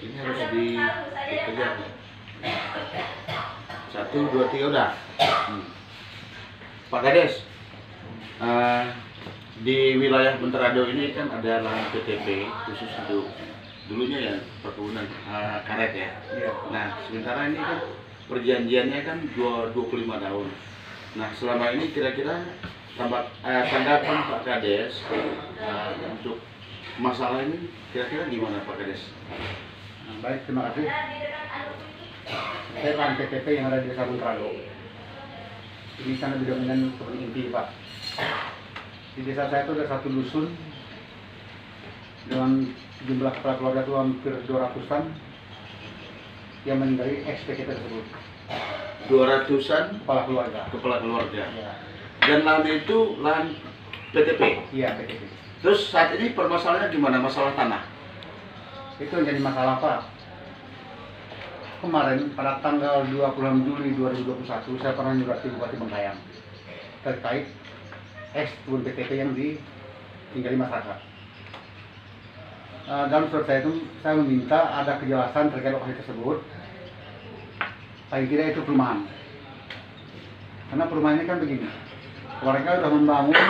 Ini harus dikejar. 1, 2, 3 udah. Pak Kades, di wilayah Menterado ini kan ada lahan PTP khusus untuk dulunya ya perkebunan karet ya. Nah, sementara ini kan perjanjiannya kan 25 tahun. Nah, selama ini kira-kira tanggapan Pak Kades untuk masalah ini kira-kira gimana Pak Kades? Baik, terima kasih. Saya lahan PTP yang ada di Desa Menterado. Ini sangat dominan kebun inti, Pak. Di desa saya itu ada satu dusun dengan jumlah kepala keluarga itu hampir 200-an yang meninggali SPKT tersebut. 200-an Kepala keluarga. kepala keluarga. Ya. Dan lahan itu lahan PTP. Iya, PTP. Terus saat ini permasalahannya gimana? Masalah tanah? Itu yang jadi masalah, Pak. Kemarin pada tanggal 26 Juli 2021 saya pernah nyurati Bupati Bengkayang terkait kebun PTP yang ditinggali masyarakat. Dalam surat saya itu saya meminta ada kejelasan terkait lokasi tersebut. Paling tidak itu perumahan. Karena perumahan ini kan begini, warga sudah membangun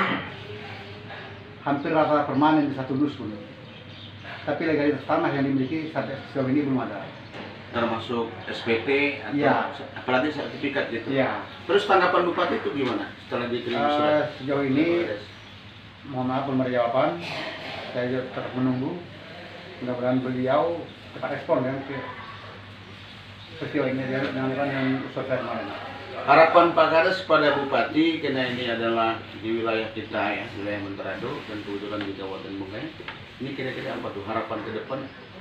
hampir rata-rata permanen di satu dusun, tapi legalitas tanah yang dimiliki sampai sejauh ini belum ada. Termasuk SPT atau Iya. apalagi sertifikat gitu. Iya. Terus tanggapan Bupati itu gimana setelah dikirim surat? Sejauh ini mohon maaf belum ada jawaban. Saya juga tetap menunggu. Mudah-mudahan beliau cepat respon ya ke peristiwa ini dengan yang surat saya kemarin. Harapan Pak Kades pada Bupati, karena ini adalah di wilayah kita ya, wilayah Menterado dan kebetulan di Kabupaten Bengkayang. Ini kira-kira apa tuh harapan ke depan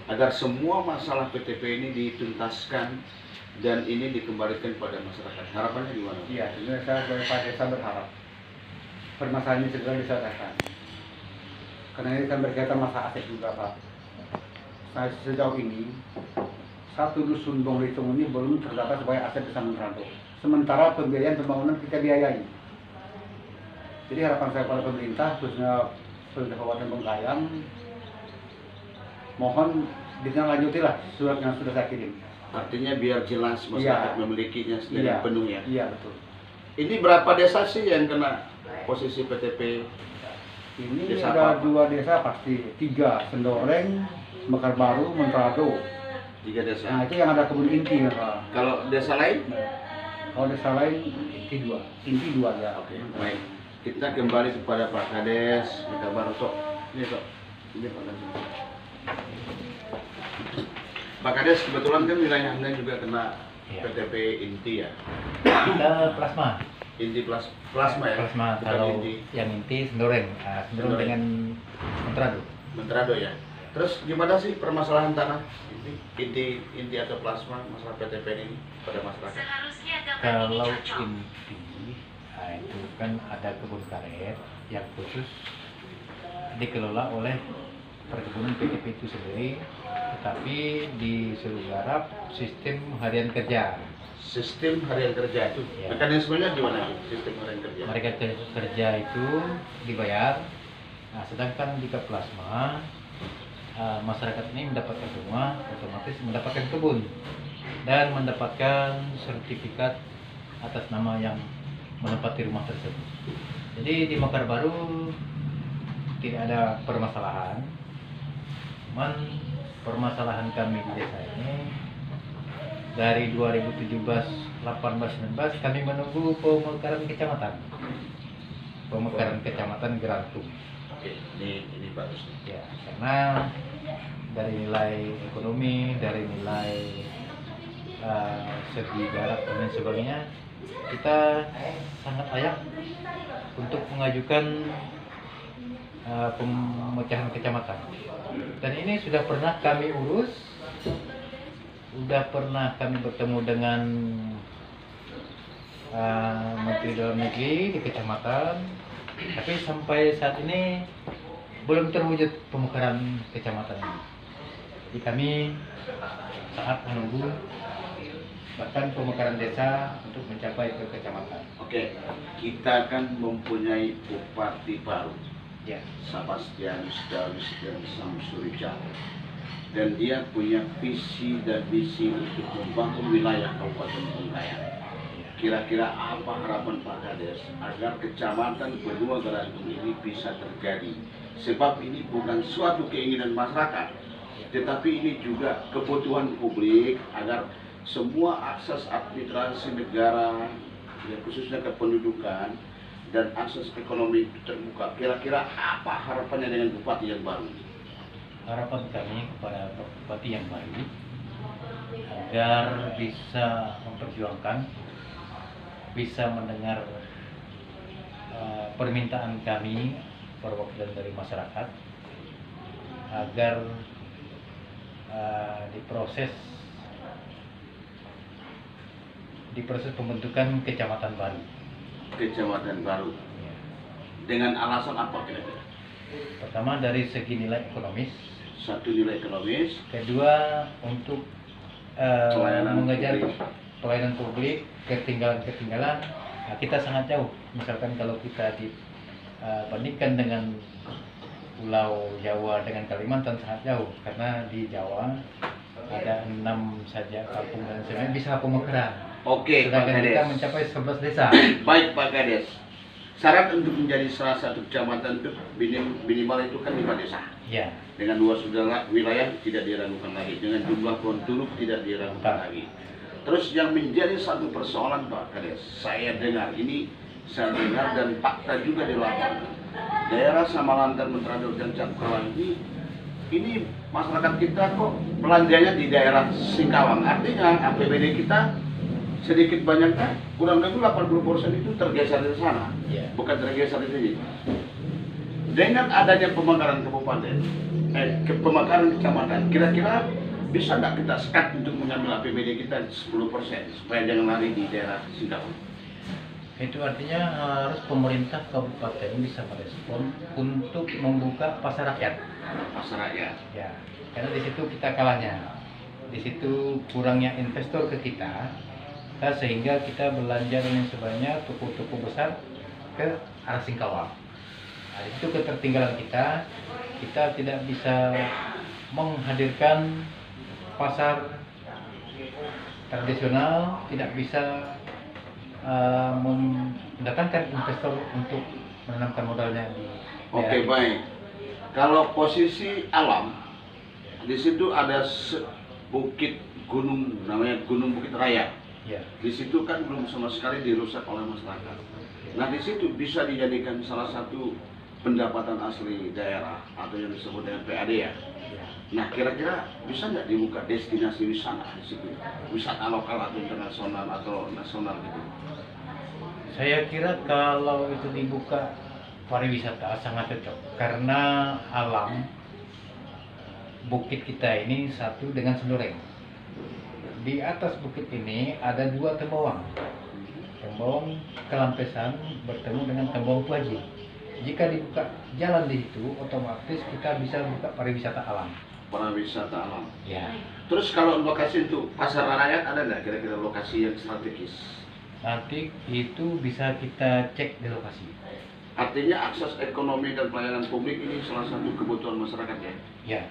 agar semua masalah PTP ini dituntaskan dan ini dikembalikan pada masyarakat? Harapannya gimana? Iya, sebenarnya saya sebagai Pak Desa berharap permasalahan ini segera diselesaikan. Karena ini kan berkaitan masalah aset juga, Pak. Saya sejauh ini satu dusun Bonglitung ini belum terdata sebagai aset Desa Menterado. Sementara pembiayaan pembangunan kita biayai. Jadi harapan saya pada pemerintah, khususnya pemerintah Kabupaten Bengkayang, mohon ditindaklanjutilah surat yang sudah saya kirim. Artinya biar jelas masyarakat memilikinya secara penuh ya. Iya, betul. Ini berapa desa sih yang kena posisi PTP? Ini Desa ada apa? 2 desa pasti, 3, Sendoreng, Mekar Baru, Menterado. 3 desa. Nah itu yang ada kebun inti ya, Pak. Kalau desa lain? Kalau desa lain inti 2 ya. Oke, baik. Kita kembali kepada Pak Kades, Mekar Baru Tok. Ini Tok. Ini Pak Kades. Pak Kades, kebetulan kan wilayah Anda juga kena PTP inti ya. Kita plasma. Inti plasma ya. Plasma. Bukan Kalau inti. yang inti Sendoreng. Sendoreng dengan Menterado. Menterado ya. Terus gimana sih permasalahan tanah inti atau plasma masalah PTP ini pada masyarakat? Kalau inti, itu kan ada kebun karet yang khusus dikelola oleh perkebunan PTP itu sendiri, tetapi di seluruh garap sistem harian kerja. Sistem harian kerja itu Ya. mekanismenya gimana sistem harian kerja? Mereka kerja itu dibayar. Nah, sedangkan jika plasma masyarakat ini mendapatkan rumah, otomatis mendapatkan kebun dan mendapatkan sertifikat atas nama yang menempati rumah tersebut. Jadi di Mekar Baru tidak ada permasalahan, cuman permasalahan kami di desa ini dari 2017, 18, 19 kami menunggu pemekaran kecamatan, Gerantung. Oke, ini bagus. Ya, karena dari nilai ekonomi, dari nilai segi garap dan lain sebagainya, kita sangat layak untuk mengajukan pemecahan kecamatan. Dan ini sudah pernah kami urus, sudah pernah kami bertemu dengan Menteri Dalam Negeri di kecamatan, tapi sampai saat ini belum terwujud pemekaran kecamatan ini. Jadi kami sangat menunggu bahkan pemekaran desa untuk mencapai ke kecamatan. Oke, kita kan mempunyai bupati baru, Ya, Sebastianus Darwis dan Samsurijal. dan dia punya visi dan misi untuk membangun wilayah Kabupaten Bengkayang. Kira-kira apa harapan Pak Kades agar kecamatan Benua Gerantung ini bisa terjadi? Sebab ini bukan suatu keinginan masyarakat, tetapi ini juga kebutuhan publik agar semua akses administrasi negara, ya khususnya kependudukan dan akses ekonomi itu terbuka. Kira-kira apa harapannya dengan bupati yang baru? Harapan kami kepada bupati yang baru agar bisa memperjuangkan, bisa mendengar permintaan kami, perwakilan dari masyarakat, agar diproses pembentukan kecamatan baru. Kecamatan baru. Dengan alasan apa kira-kira? Pertama dari segi nilai ekonomis. Satu, nilai ekonomis. Kedua, untuk mengejar pelayanan publik, ketinggalan. Nah, kita sangat jauh. Misalkan kalau kita dibandingkan dengan Pulau Jawa dengan Kalimantan sangat jauh, karena di Jawa ada 6 saja kampung dan sebenarnya bisa pemekaran. Oke, Pak Sedangkan kita Kades. mencapai 11 desa. Baik Pak Kades. Syarat untuk menjadi salah satu kecamatan itu minimal itu kan 5 desa. Ya, Dengan luas wilayah tidak diragukan lagi, dengan jumlah penduduk tidak diragukan lagi. Terus yang menjadi satu persoalan Pak Kades, saya dengar dan fakta juga di lapangan. Daerah Samalantar, Mentrador dan Cakrawala ini masyarakat kita kok belanjanya di daerah Singkawang. Artinya APBD kita sedikit banyaknya kurang lebih 80% itu tergeser di sana, bukan tergeser di sini. Dengan adanya pemekaran kabupaten, pemekaran kecamatan, kira-kira bisa nggak kita sekat untuk mengambil APBD kita 10% supaya jangan lari di daerah Singkawang? itu artinya harus pemerintah kabupaten bisa merespon untuk membuka pasar rakyat. Pasar rakyat. Ya, karena di situ kita kalahnya, di situ kurangnya investor ke kita. Sehingga kita belanja dengan sebanyak toko-toko besar ke arah Singkawang. Nah, itu ketertinggalan kita tidak bisa menghadirkan pasar tradisional, tidak bisa mendatangkan investor untuk menanamkan modalnya di Oke, daerah. baik. Kalau posisi alam, di situ ada bukit gunung, namanya Gunung Bukit Raya. Ya. Di situ kan belum sama sekali dirusak oleh masyarakat. Nah, di situ bisa dijadikan salah satu pendapatan asli daerah atau yang disebut dengan PAD ya. Nah, kira-kira bisa nggak dibuka destinasi wisata di situ? Wisata lokal atau internasional atau nasional gitu? Saya kira kalau itu dibuka pariwisata sangat cocok karena alam bukit kita ini satu dengan Sendoreng. Di atas bukit ini ada 2 tembowang. Tembowang Kelampesan bertemu dengan tembowang Puaji. Jika dibuka jalan di situ, otomatis kita bisa buka pariwisata alam. Pariwisata alam. Ya. Terus kalau lokasi untuk pasar rakyat ada nggak kira-kira lokasi yang strategis? Nanti itu bisa kita cek di lokasi. Artinya akses ekonomi dan pelayanan publik ini salah satu kebutuhan masyarakat ya? Ya.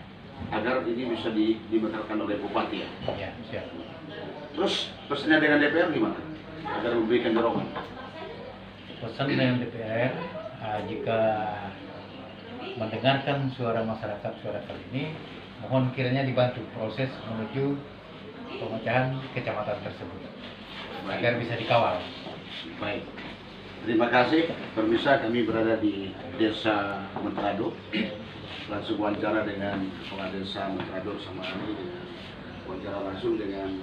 Agar ini bisa dimekarkan oleh bupati ya? Ya, siap. Terus pesannya dengan DPR gimana? Agar memberikan dorongan? Pesan dengan DPR, jika mendengarkan suara masyarakat suara kali ini, mohon kiranya dibantu proses menuju pemecahan kecamatan tersebut agar bisa dikawal. Baik. Terima kasih. Pemirsa, kami berada di Desa Mentrador. Langsung wawancara dengan Kepala Desa Mentrador sama ini, dengan wawancara langsung dengan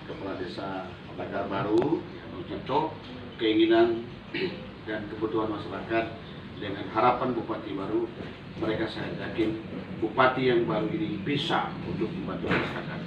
Kepala Desa Bakar Baru, Tito, keinginan dan kebutuhan masyarakat dengan harapan Bupati baru. Mereka saya yakin Bupati yang baru ini bisa untuk membantu masyarakat.